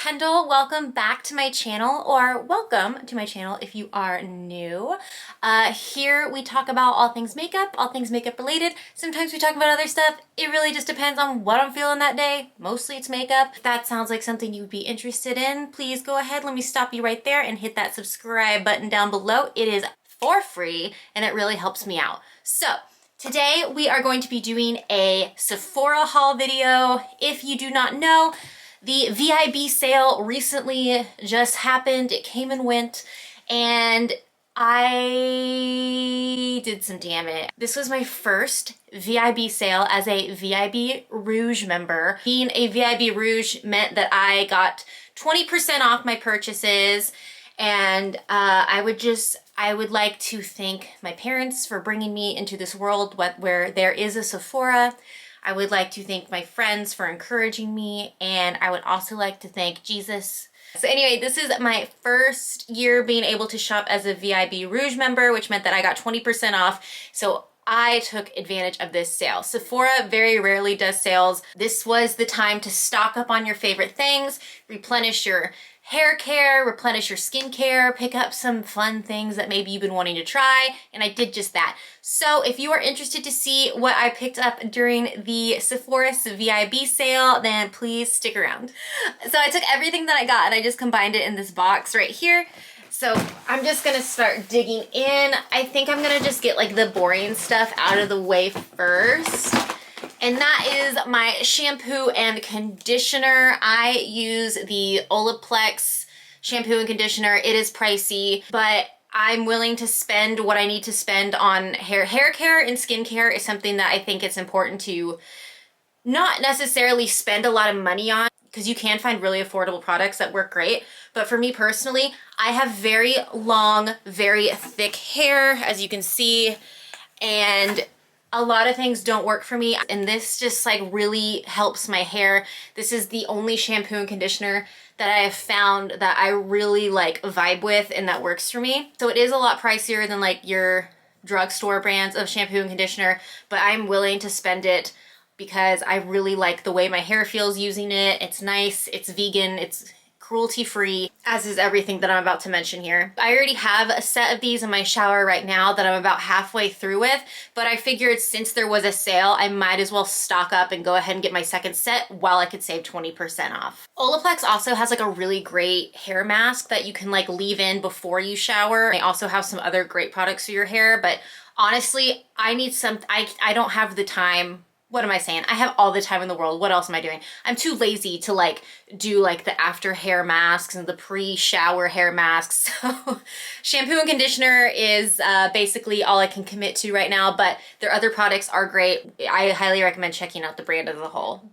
Kendall. Welcome back to my channel, or welcome to my channel if you are new. Here we talk about all things makeup related. Sometimes we talk about other stuff. It really just depends on what I'm feeling that day. Mostly it's makeup. If that sounds like something you'd be interested in, please go ahead. Let me stop you right there and hit that subscribe button down below. It is for free and it really helps me out. So today we are going to be doing a Sephora haul video. If you do not know, the VIB sale recently just happened. It came and went, and I did some damage. This was my first VIB sale as a VIB Rouge member. Being a VIB Rouge meant that I got 20% off my purchases, and I would like to thank my parents for bringing me into this world where there is a Sephora. I would like to thank my friends for encouraging me, and I would also like to thank Jesus. So anyway, this is my first year being able to shop as a VIB Rouge member, which meant that I got 20% off. So I took advantage of this sale. Sephora very rarely does sales. This was the time to stock up on your favorite things, replenish your hair care, replenish your skincare, pick up some fun things that maybe you've been wanting to try, and I did just that. So if you are interested to see what I picked up during the Sephora VIB sale, then please stick around. So I took everything that I got and I just combined it in this box right here. So I'm just gonna start digging in. I think I'm gonna just get like the boring stuff out of the way first. And that is my shampoo and conditioner. I use the Olaplex shampoo and conditioner. It is pricey, but I'm willing to spend what I need to spend on hair care, and skincare is something that I think it's important to not necessarily spend a lot of money on, because you can find really affordable products that work great. But for me personally, I have very long, very thick hair, as you can see, and a lot of things don't work for me, and this just like really helps my hair. This is the only shampoo and conditioner that I have found that I really like vibe with and that works for me. So it is a lot pricier than like your drugstore brands of shampoo and conditioner, but I'm willing to spend it because I really like the way my hair feels using it. It's nice, it's vegan, it's cruelty-free, as is everything that I'm about to mention here. I already have a set of these in my shower right now that I'm about halfway through with, but I figured since there was a sale, I might as well stock up and go ahead and get my second set while I could save 20% off. Olaplex also has like a really great hair mask that you can like leave in before you shower. They also have some other great products for your hair, but honestly, I don't have the time. What am I saying? I have all the time in the world. What else am I doing? I'm too lazy to like do like the after hair masks and the pre-shower hair masks. So shampoo and conditioner is basically all I can commit to right now, but their other products are great. I highly recommend checking out the brand as a whole.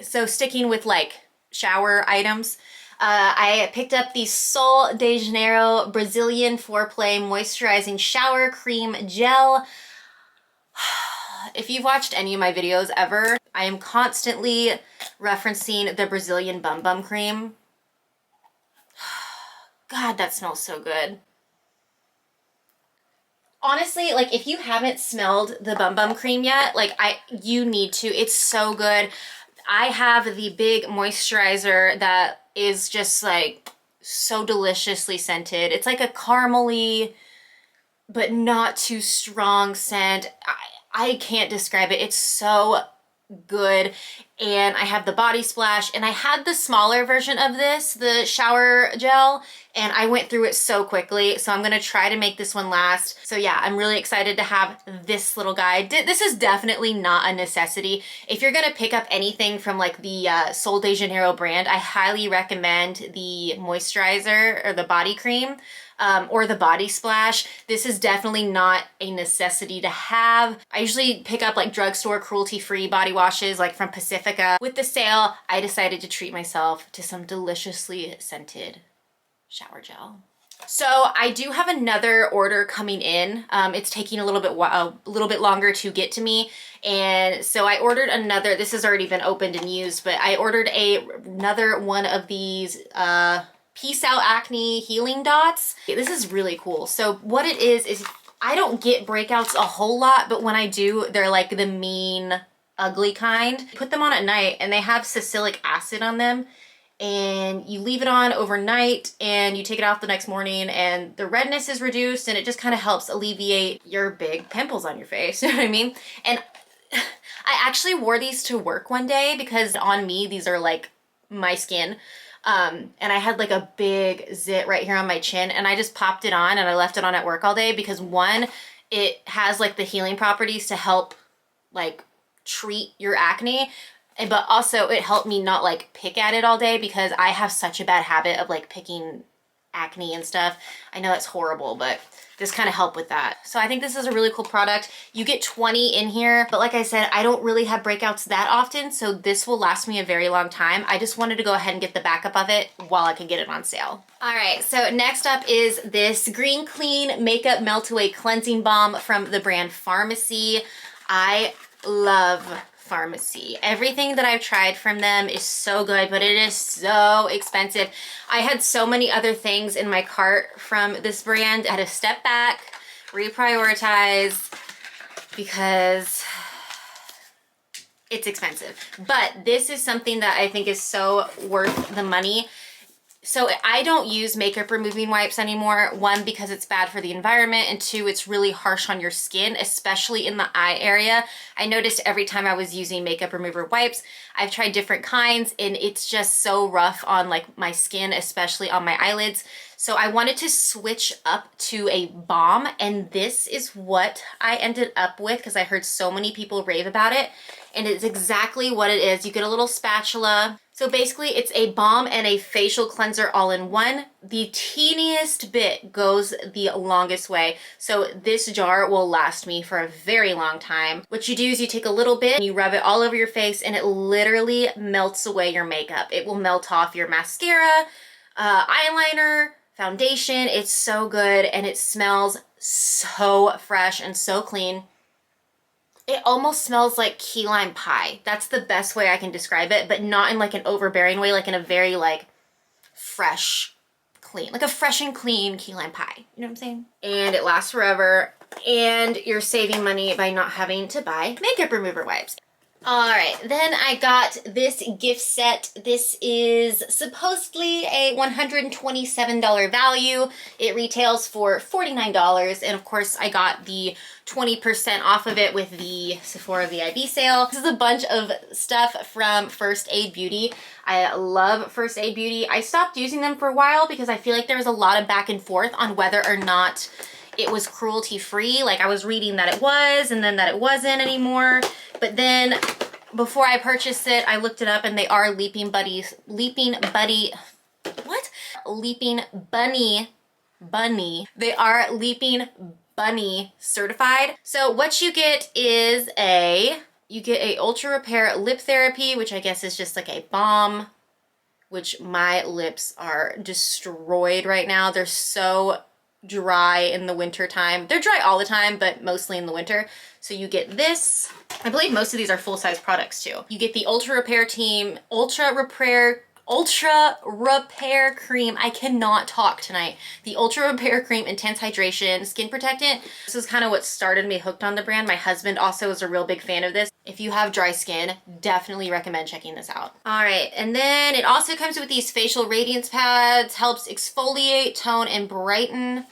So sticking with like shower items, I picked up the Sol de Janeiro Brazilian Foreplay Moisturizing Shower Cream Gel. If you've watched any of my videos ever, I am constantly referencing the Brazilian Bum Bum Cream. God, that smells so good. Honestly, like if you haven't smelled the Bum Bum Cream yet, like you need to. It's so good. I have the big moisturizer that is just like so deliciously scented. It's like a caramely, but not too strong scent. I can't describe it. It's so good. And I have the body splash, and I had the smaller version of this, the shower gel, and I went through it so quickly. So I'm going to try to make this one last. So yeah, I'm really excited to have this little guy. This is definitely not a necessity. If you're going to pick up anything from like the Sol de Janeiro brand, I highly recommend the moisturizer or the body cream. Or the body splash. This is definitely not a necessity to have. I usually pick up like drugstore cruelty-free body washes like from Pacifica. With the sale, I decided to treat myself to some deliciously scented shower gel. So I do have another order coming in. It's taking a little bit longer to get to me. And so I ordered another, this has already been opened and used, but I ordered another one of these Peace Out Acne Healing Dots. This is really cool. So what it is I don't get breakouts a whole lot, but when I do, they're like the mean, ugly kind. Put them on at night and they have salicylic acid on them, and you leave it on overnight and you take it off the next morning and the redness is reduced and it just kind of helps alleviate your big pimples on your face. You know what I mean? And I actually wore these to work one day because on me, these are like my skin. And I had like a big zit right here on my chin and I just popped it on and I left it on at work all day because one, it has like the healing properties to help like treat your acne. But also it helped me not like pick at it all day because I have such a bad habit of like picking acne and stuff. I know that's horrible, but this kind of helped with that. So I think this is a really cool product. You get 20 in here, but like I said, I don't really have breakouts that often, so this will last me a very long time. I just wanted to go ahead and get the backup of it while I could get it on sale. All right, so next up is this Green Clean Makeup Melt Away Cleansing Balm from the brand Farmacy. I love Farmacy. Everything that I've tried from them is so good, but it is so expensive. I had so many other things in my cart from this brand. I had to step back, reprioritize, because it's expensive. But this is something that I think is so worth the money. So I don't use makeup removing wipes anymore. One, because it's bad for the environment, and two, it's really harsh on your skin, especially in the eye area. I noticed every time I was using makeup remover wipes, I've tried different kinds and it's just so rough on like my skin, especially on my eyelids. So I wanted to switch up to a balm, and this is what I ended up with because I heard so many people rave about it, and it's exactly what it is. You get a little spatula. So basically it's a balm and a facial cleanser all in one. The teeniest bit goes the longest way. So this jar will last me for a very long time. What you do is you take a little bit and you rub it all over your face and it literally melts away your makeup. It will melt off your mascara, eyeliner, foundation. It's so good and it smells so fresh and so clean. It almost smells like key lime pie. That's the best way I can describe it, but not in like an overbearing way, like in a very like fresh, clean, like a fresh and clean key lime pie. You know what I'm saying? And it lasts forever, and you're saving money by not having to buy makeup remover wipes. All right, then I got this gift set. This is supposedly a $127 value. It retails for $49, and of course I got the 20% off of it with the Sephora VIB sale. This is a bunch of stuff from First Aid Beauty. I love First Aid Beauty. I stopped using them for a while because I feel like there was a lot of back and forth on whether or not it was cruelty free. Like I was reading that it was and then that it wasn't anymore. But then before I purchased it, I looked it up and they are Leaping Bunny Bunny. They are Leaping Bunny certified. So what you get is you get a Ultra Repair Lip Therapy, which I guess is just like a balm, which my lips are destroyed right now. They're so dry in the winter time. They're dry all the time, but mostly in the winter. So you get this. I believe most of these are full-size products too. You get the Ultra Repair Cream. I cannot talk tonight. The Ultra Repair Cream Intense Hydration Skin Protectant. This is kind of what started me hooked on the brand. My husband also is a real big fan of this. If you have dry skin, definitely recommend checking this out. All right, and then it also comes with these facial radiance pads, helps exfoliate, tone, and brighten.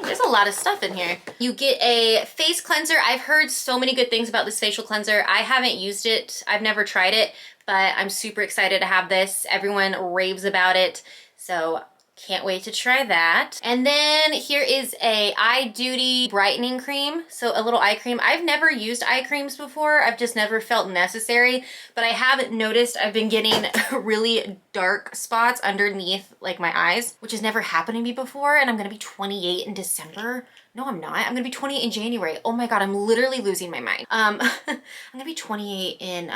There's a lot of stuff in here. You get a face cleanser. I've heard so many good things about this facial cleanser. I haven't used it. I've never tried it, but I'm super excited to have this. Everyone raves about it, so can't wait to try that. And then here is a Eye Duty brightening cream. So a little eye cream. I've never used eye creams before. I've just never felt necessary, but I have noticed I've been getting really dark spots underneath like my eyes, which has never happened to me before. And I'm gonna be 28 in December. No, I'm not. I'm gonna be 28 in January. Oh my God, I'm literally losing my mind. I'm gonna be 28 in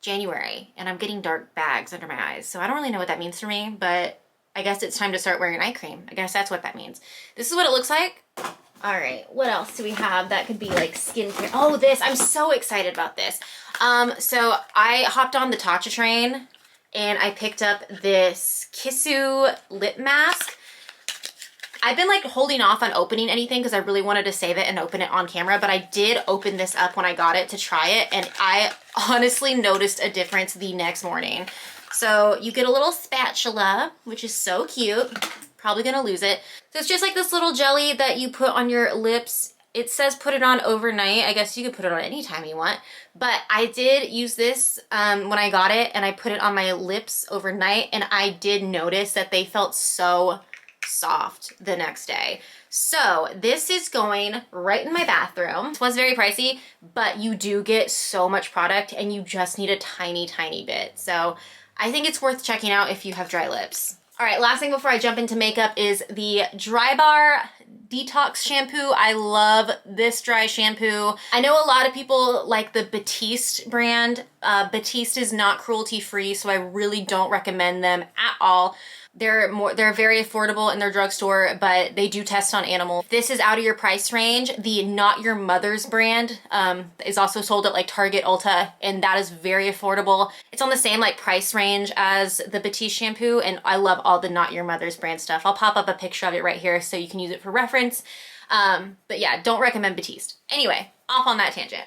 January, and I'm getting dark bags under my eyes. So I don't really know what that means for me, but I guess it's time to start wearing eye cream. I guess that's what that means. This is what it looks like. All right, what else do we have that could be like skincare? Oh, this, I'm so excited about this. So I hopped on the Tatcha train and I picked up this Kissu lip mask. I've been like holding off on opening anything because I really wanted to save it and open it on camera, but I did open this up when I got it to try it, and I honestly noticed a difference the next morning. So you get a little spatula, which is so cute. Probably gonna lose it. So it's just like this little jelly that you put on your lips. It says put it on overnight. I guess you could put it on anytime you want. But I did use this when I got it, and I put it on my lips overnight, and I did notice that they felt so soft the next day. So this is going right in my bathroom. It was very pricey, but you do get so much product and you just need a tiny, tiny bit. So I think it's worth checking out if you have dry lips. All right, last thing before I jump into makeup is the DryBar Detox Shampoo. I love this dry shampoo. I know a lot of people like the Batiste brand. Batiste is not cruelty-free, so I really don't recommend them at all. They're very affordable in their drugstore, but they do test on animals. If this is out of your price range, the Not Your Mother's brand is also sold at like Target, Ulta, and that is very affordable. It's on the same like price range as the Batiste shampoo, and I love all the Not Your Mother's brand stuff. I'll pop up a picture of it right here so you can use it for reference. But yeah, don't recommend Batiste. Anyway, off on that tangent.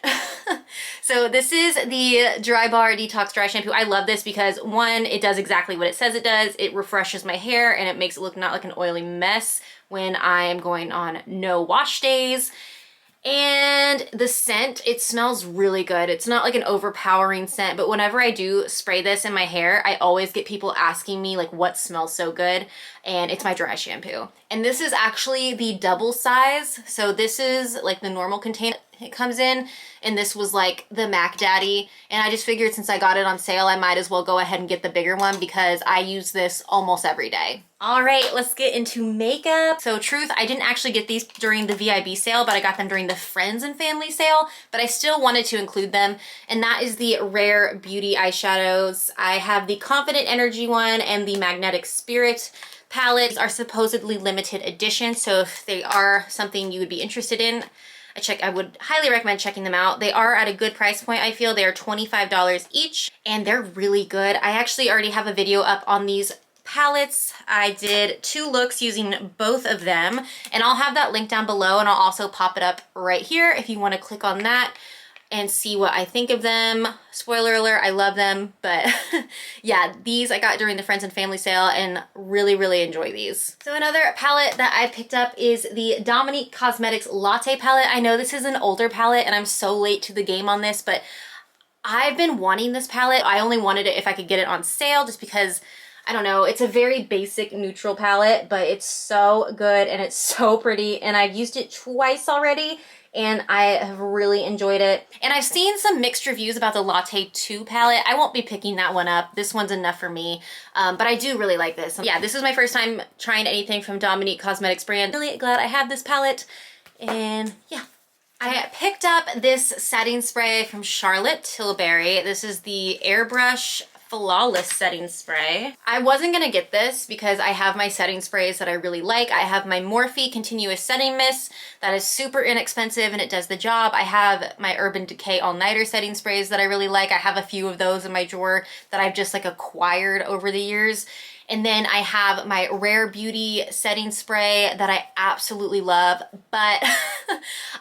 So this is the DryBar Detox Dry Shampoo. I love this because one, it does exactly what it says it does. It refreshes my hair and it makes it look not like an oily mess when I am going on no wash days. And the scent, it smells really good. It's not like an overpowering scent, but whenever I do spray this in my hair, I always get people asking me like what smells so good, and it's my dry shampoo. And this is actually the double size. So this is like the normal container it comes in, and this was like the Mac Daddy. And I just figured since I got it on sale, I might as well go ahead and get the bigger one because I use this almost every day. All right, let's get into makeup. So truth, I didn't actually get these during the VIB sale, but I got them during the Friends and Family sale, but I still wanted to include them. And that is the Rare Beauty eyeshadows. I have the Confident Energy one and the Magnetic Spirit palettes are supposedly limited edition. So if they are something you would be interested in, I would highly recommend checking them out. They are at a good price point, I feel. They are $25 each, and they're really good. I actually already have a video up on these palettes. I did 2 looks using both of them, and I'll have that link down below, and I'll also pop it up right here if you want to click on that and see what I think of them. Spoiler alert, I love them, but yeah, these I got during the Friends and Family sale and really, really enjoy these. So another palette that I picked up is the Dominique Cosmetics Latte palette. I know this is an older palette and I'm so late to the game on this, but I've been wanting this palette. I only wanted it if I could get it on sale just because, I don't know, it's a very basic neutral palette, but it's so good and it's so pretty, and I've used it twice already and I have really enjoyed it. And I've seen some mixed reviews about the Latte 2 palette. I won't be picking that one up. This one's enough for me, but I do really like this. Yeah, this is my first time trying anything from Dominique Cosmetics brand. Really glad I have this palette, and yeah. I picked up this setting spray from Charlotte Tilbury. This is the Airbrush Flawless Setting Spray. I wasn't gonna get this because I have my setting sprays that I really like. I have my Morphe Continuous Setting Mist that is super inexpensive and it does the job. I have my Urban Decay All Nighter setting sprays that I really like. I have a few of those in my drawer that I've just like acquired over the years. And then I have my Rare Beauty setting spray that I absolutely love, but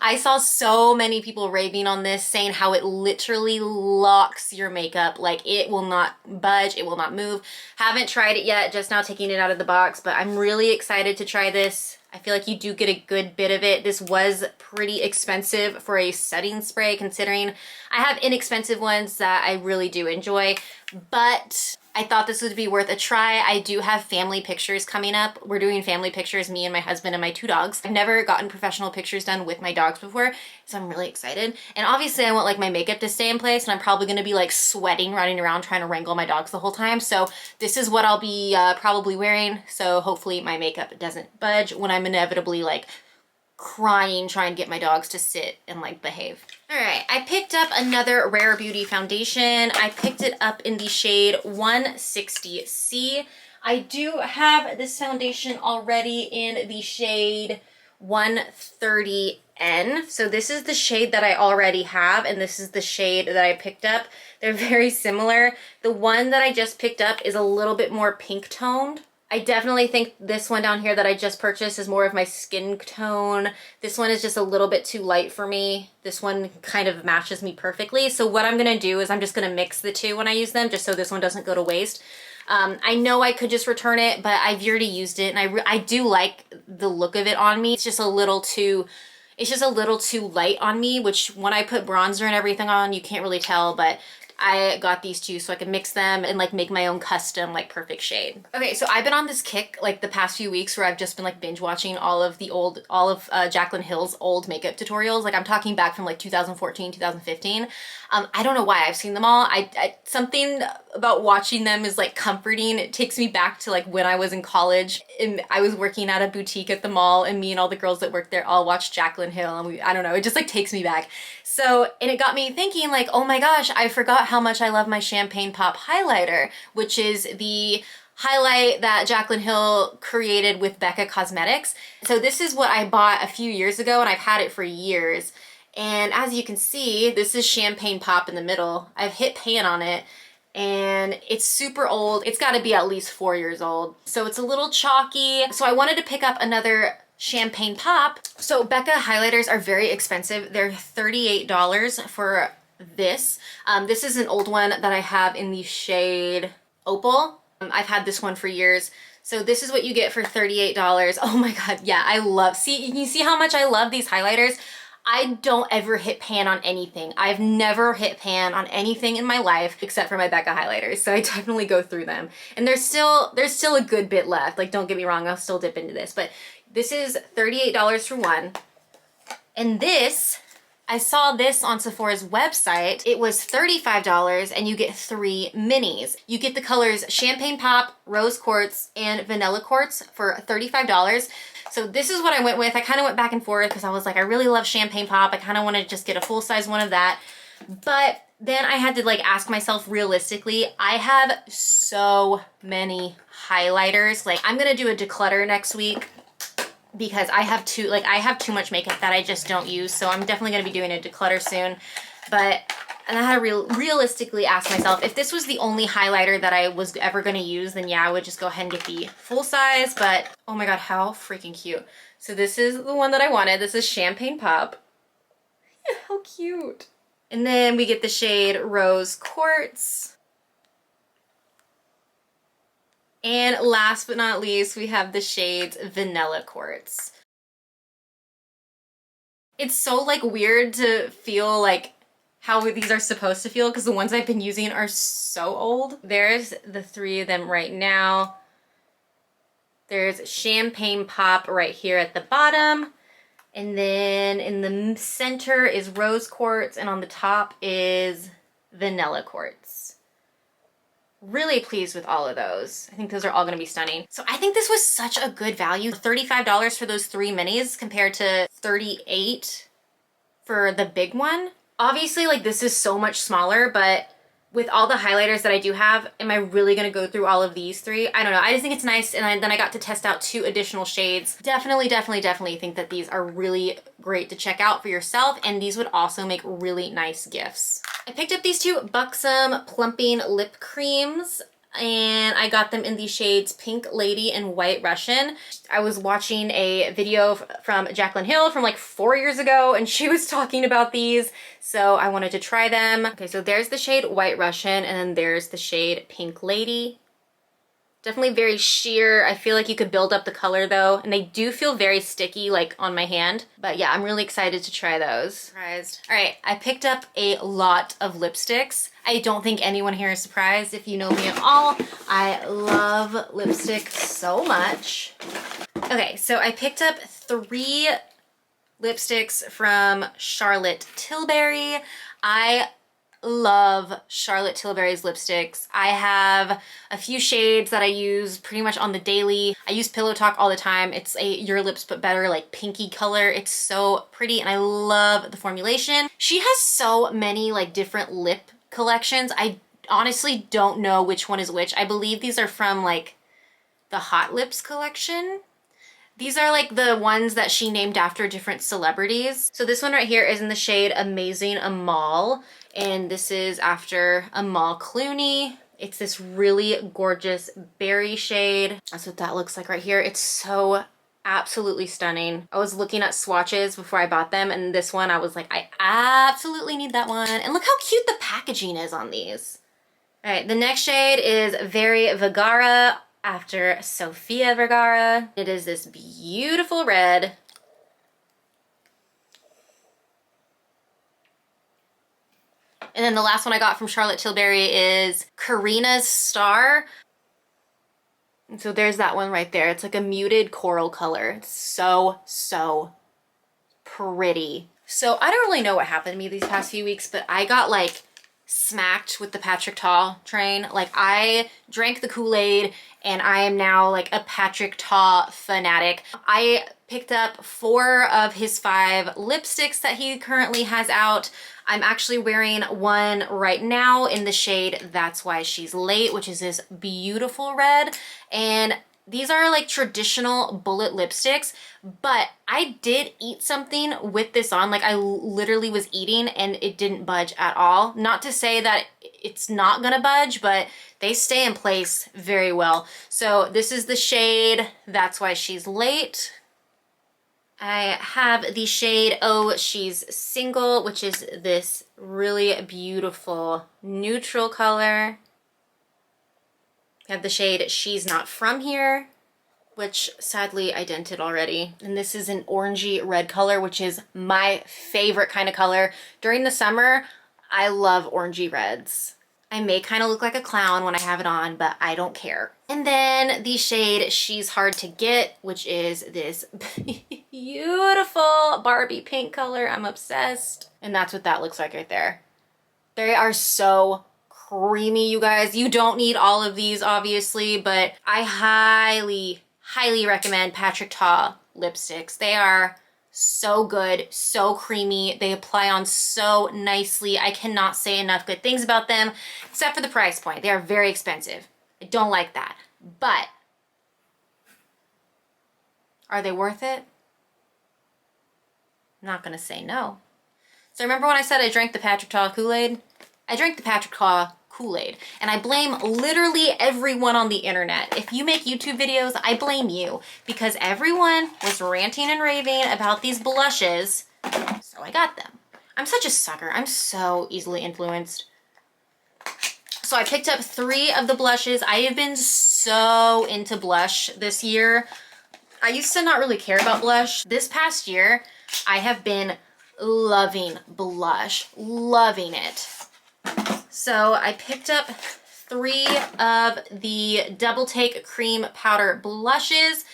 I saw so many people raving on this, saying how it literally locks your makeup. Like, it will not budge, it will not move. Haven't tried it yet, just now taking it out of the box, but I'm really excited to try this. I feel like you do get a good bit of it. This was pretty expensive for a setting spray, considering I have inexpensive ones that I really do enjoy, but I thought this would be worth a try. I do have family pictures coming up. We're doing family pictures, me and my husband and my 2 dogs. I've never gotten professional pictures done with my dogs before, so I'm really excited. And obviously I want like my makeup to stay in place, and I'm probably gonna be like sweating, running around trying to wrangle my dogs the whole time. So this is what I'll be probably wearing. So hopefully my makeup doesn't budge when I'm inevitably like crying trying to get my dogs to sit and like behave. All right, I picked up another Rare Beauty foundation. I picked it up in the shade 160C. I do have this foundation already in the shade 130N. So this is the shade that I already have, and this is the shade that I picked up. They're very similar. The one that I just picked up is a little bit more pink toned I definitely think this one down here that I just purchased is more of my skin tone. This one is just a little bit too light for me. This one kind of matches me perfectly. So what I'm gonna do is I'm just gonna mix the two when I use them, just so this one doesn't go to waste. I know I could just return it, but I've already used it, and I do like the look of it on me. It's just a little too light on me, which when I put bronzer and everything on, you can't really tell, but I got these two so I can mix them and like make my own custom like perfect shade. Okay, so I've been on this kick like the past few weeks where I've just been like binge watching all of Jaclyn Hill's old makeup tutorials. Like I'm talking back from like 2014, 2015. I don't know why I've seen them all. Something about watching them is like comforting. It takes me back to like when I was in college and I was working at a boutique at the mall, and me and all the girls that worked there all watched Jaclyn Hill, and I don't know, it just like takes me back. So, and it got me thinking like, oh my gosh, I forgot how much I love my Champagne Pop highlighter, which is the highlight that Jaclyn Hill created with Becca Cosmetics. So this is what I bought a few years ago, and I've had it for years. And as you can see, this is Champagne Pop in the middle. I've hit pan on it, and it's super old. It's gotta be at least 4 years old. So it's a little chalky. So I wanted to pick up another Champagne Pop. So Becca highlighters are very expensive. They're $38 for this. This is an old one that I have in the shade Opal. I've had this one for years. So this is what you get for $38. Oh my God, yeah, see, you can see how much I love these highlighters. I don't ever hit pan on anything. I've never hit pan on anything in my life except for my Becca highlighters. So I definitely go through them. And there's still a good bit left. Like, don't get me wrong, I'll still dip into this, but this is $38 for one. And this, I saw this on Sephora's website. It was $35 and you get 3 minis. You get the colors Champagne Pop, Rose Quartz, and Vanilla Quartz for $35. So this is what I went with. I kind of went back and forth because I was like, I really love Champagne Pop. I kind of want to just get a full size one of that. But then I had to like ask myself realistically, I have so many highlighters. Like I'm going to do a declutter next week because I have too much makeup that I just don't use. So I'm definitely going to be doing a declutter soon. And I had to realistically ask myself, if this was the only highlighter that I was ever going to use, then yeah, I would just go ahead and get the full size. But oh my God, how freaking cute. So this is the one that I wanted. This is Champagne Pop. How cute. And then we get the shade Rose Quartz. And last but not least, we have the shades Vanilla Quartz. It's so like weird to feel like how these are supposed to feel because the ones I've been using are so old. There's the 3 of them right now. There's Champagne Pop right here at the bottom. And then in the center is Rose Quartz, and on the top is Vanilla Quartz. Really pleased with all of those. I think those are all gonna be stunning. So I think this was such a good value. $35 for those 3 minis compared to $38 for the big one. Obviously, like this is so much smaller, but with all the highlighters that I do have, am I really gonna go through all of these 3? I don't know. I just think it's nice, and then I got to test out 2 additional shades. Definitely think that these are really great to check out for yourself, and these would also make really nice gifts. I picked up these 2 Buxom Plumping Lip Creams, and I got them in the shades Pink Lady and White Russian. I was watching a video from Jaclyn Hill from like 4 years ago, and she was talking about these, so I wanted to try them. Okay, so there's the shade White Russian, and then there's the shade Pink Lady. Definitely very sheer. I feel like you could build up the color though, and they do feel very sticky like on my hand. But yeah, I'm really excited to try those. Surprised. All right, I picked up a lot of lipsticks. I don't think anyone here is surprised. If you know me at all, I love lipstick so much. Okay, so I picked up 3 lipsticks from Charlotte Tilbury. I love Charlotte Tilbury's lipsticks. I have a few shades that I use pretty much on the daily. I use Pillow Talk all the time. It's a Your Lips But Better like pinky color. It's so pretty and I love the formulation. She has so many like different lip collections. I honestly don't know which one is which. I believe these are from like the Hot Lips collection. These are like the ones that she named after different celebrities. So this one right here is in the shade Amazing Amal, and this is after Amal Clooney. It's this really gorgeous berry shade. That's what that looks like right here. It's so absolutely stunning. I was looking at swatches before I bought them, and this one I was like, I absolutely need that one. And look how cute the packaging is on these. All right, the next shade is Viva La Vergara after Sofia Vergara. It is this beautiful red. And then the last one I got from Charlotte Tilbury is Carina's Star. And so there's that one right there. It's like a muted coral color. It's so, so pretty. So I don't really know what happened to me these past few weeks, but I got like smacked with the Patrick Ta train. Like I drank the Kool-Aid and I am now like a Patrick Ta fanatic. I picked up 4 of his 5 lipsticks that he currently has out. I'm actually wearing one right now in the shade That's Why She's Late, which is this beautiful red. And these are like traditional bullet lipsticks, but I did eat something with this on. Like I literally was eating and it didn't budge at all. Not to say that it's not gonna budge, but they stay in place very well. So this is the shade That's Why She's Late. I have the shade Oh She's Single, which is this really beautiful neutral color. I have the shade She's Not From Here, which sadly I dented already. And this is an orangey red color, which is my favorite kind of color. During the summer, I love orangey reds. I may kind of look like a clown when I have it on, but I don't care. And then the shade She's Hard to Get, which is this beautiful Barbie pink color. I'm obsessed. And that's what that looks like right there. They are so creamy, you guys. You don't need all of these, obviously, but I highly, highly recommend Patrick Ta lipsticks. They are so good, so creamy. They apply on so nicely. I cannot say enough good things about them, except for the price point. They are very expensive. I don't like that. But are they worth it? I'm not gonna say no. So remember when I said I drank the Patrick Ta Kool-Aid? I drank the Patrick Ta Kool-Aid, and I blame literally everyone on the internet. If you make YouTube videos, I blame you, because everyone was ranting and raving about these blushes, so I got them. I'm such a sucker. I'm so easily influenced. So I picked up 3 of the blushes. I have been so into blush this year. I used to not really care about blush. This past year, I have been loving blush, loving it. So I picked up 3 of the Double Take Cream Powder Blushes.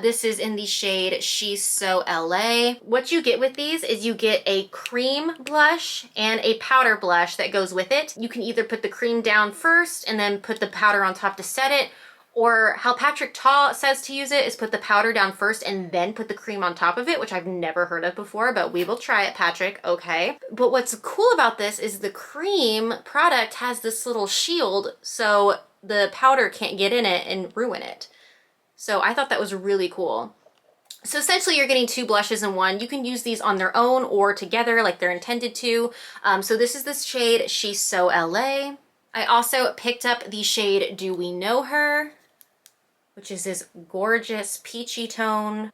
This is in the shade She's So LA. What you get with these is you get a cream blush and a powder blush that goes with it. You can either put the cream down first and then put the powder on top to set it, or how Patrick Ta says to use it is put the powder down first and then put the cream on top of it, which I've never heard of before, but we will try it, Patrick, okay. But what's cool about this is the cream product has this little shield so the powder can't get in it and ruin it. So I thought that was really cool. So essentially you're getting 2 blushes in one. You can use these on their own or together like they're intended to. So this is the shade She's So LA. I also picked up the shade Do We Know Her, which is this gorgeous peachy tone.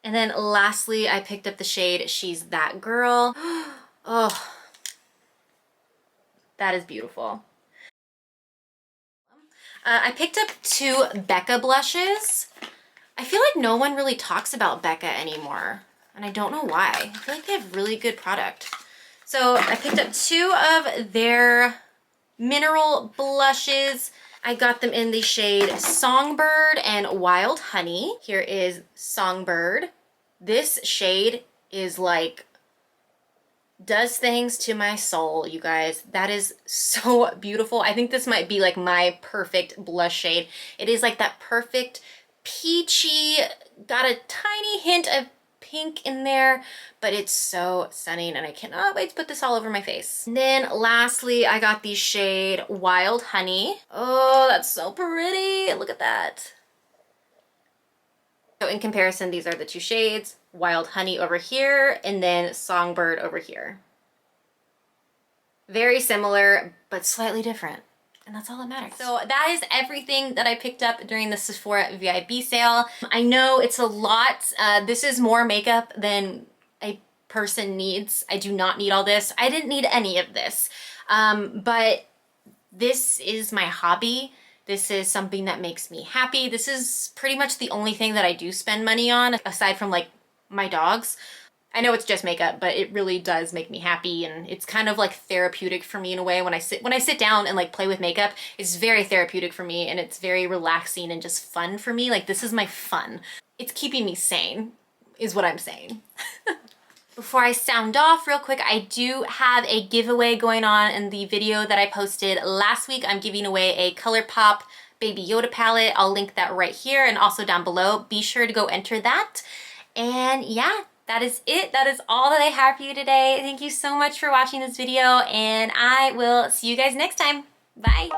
And then lastly, I picked up the shade She's That Girl. Oh, that is beautiful. I picked up 2 Becca blushes. I feel like no one really talks about Becca anymore, and I don't know why. I feel like they have really good product. So I picked up 2 of their mineral blushes. I got them in the shade Songbird and Wild Honey. Here is Songbird. This shade is like, does things to my soul, you guys. That is so beautiful. I think this might be like my perfect blush shade. It is like that perfect peachy, got a tiny hint of pink in there, but it's so stunning and I cannot wait to put this all over my face. And then lastly, I got the shade Wild Honey. Oh, that's so pretty. Look at that. So in comparison, these are the 2 shades, Wild Honey over here and then Songbird over here. Very similar, but slightly different. And that's all that matters. So that is everything that I picked up during the Sephora VIB sale. I know it's a lot. This is more makeup than a person needs. I do not need all this. I didn't need any of this. But this is my hobby. This is something that makes me happy. This is pretty much the only thing that I do spend money on, aside from like my dogs. I know it's just makeup, but it really does make me happy, and it's kind of like therapeutic for me in a way. When I sit down and like play with makeup, it's very therapeutic for me, and it's very relaxing and just fun for me. Like, this is my fun. It's keeping me sane, is what I'm saying. Before I sound off real quick, I do have a giveaway going on in the video that I posted last week. I'm giving away a Colourpop Baby Yoda palette. I'll link that right here and also down below. Be sure to go enter that. And yeah, that is it. That is all that I have for you today. Thank you so much for watching this video, and I will see you guys next time. Bye.